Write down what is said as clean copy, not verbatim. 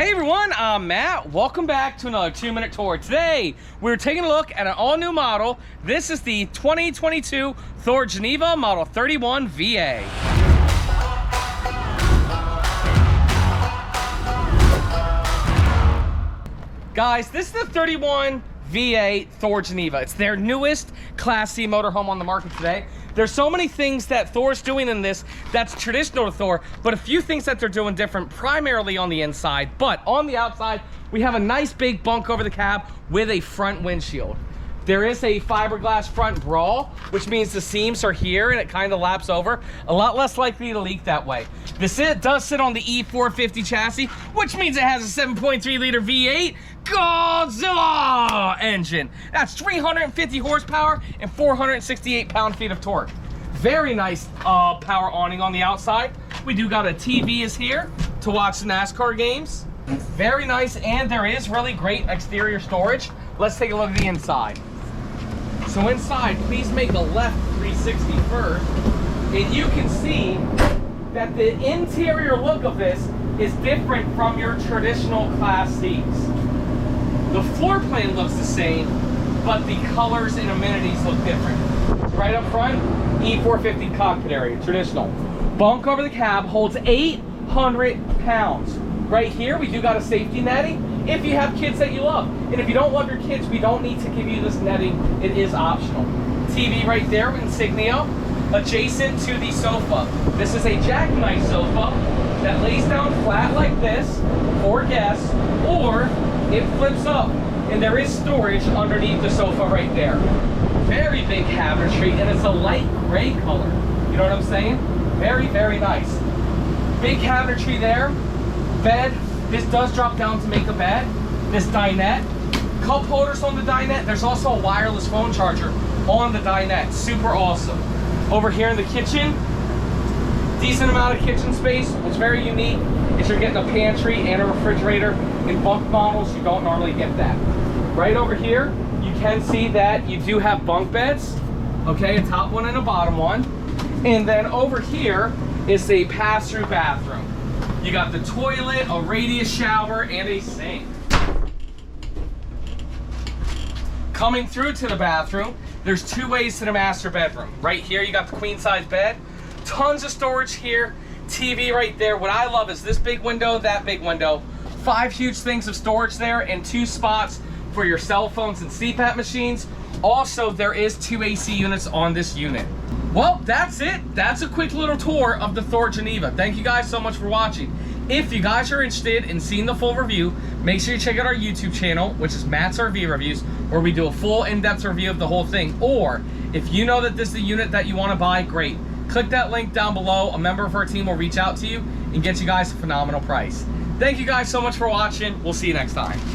Hey everyone, I'm Matt. Welcome back to another 2-minute tour. Today, we're taking a look at an all-new model. This is the 2022 Thor Geneva Model 31VA. Guys, this is the 31VA Thor Geneva. It's their newest Class C motorhome on the market today. There's so many things that Thor's doing in this that's traditional to Thor, but a few things that they're doing different, primarily on the inside. But on the outside, we have a nice big bunk over the cab with a front windshield. There is a fiberglass front brawl, which means the seams are here and it kind of laps over. A lot less likely to leak that way. This does sit on the E450 chassis, which means it has a 7.3 liter V8 Godzilla engine. That's 350 horsepower and 468 pound-feet of torque. Very nice power awning on the outside. We do got a TV is here to watch the NASCAR games. Very nice, and there is really great exterior storage. Let's take a look at the inside. So inside, please make a left 360 first, and you can see that the interior look of this is different from your traditional Class Cs. The floor plan looks the same, but the colors and amenities look different. Right up front, E450 cockpit area, traditional. Bunk over the cab holds 800 pounds. Right here, we do got a safety netting if you have kids that you love. And if you don't love your kids, we don't need to give you this netting. It is optional. TV right there with insignia, adjacent to the sofa. This is a jackknife sofa that lays down flat like this for guests, or it flips up and there is storage underneath the sofa right there. Very big cabinetry, and it's a light gray color. You know what I'm saying? Very, very nice. Big cabinetry there. Bed, this does drop down to make a bed. This dinette, cup holders on the dinette. There's also a wireless phone charger on the dinette. Super awesome. Over here in the kitchen, decent amount of kitchen space. What's very unique is you're getting a pantry and a refrigerator. In bunk models, you don't normally get that. Right over here, you can see that you do have bunk beds. Okay, a top one and a bottom one. And then over here is a pass-through bathroom. You got the toilet, a radius shower, and a sink. Coming through to the bathroom, there's two ways to the master bedroom. Right here, you got the queen size bed. Tons of storage here. TV right there. What I love is this big window, that big window. 5 huge things of storage there, and 2 spots for your cell phones and CPAP machines. Also, there is 2 AC units on this unit. Well, that's it. That's a quick little tour of the Thor Geneva. Thank you guys so much for watching. If you guys are interested in seeing the full review, make sure you check out our YouTube channel, which is Matt's RV Reviews, where we do a full in-depth review of the whole thing. Or if you know that this is the unit that you want to buy, great. Click that link down below. A member of our team will reach out to you and get you guys a phenomenal price. Thank you guys so much for watching. We'll see you next time.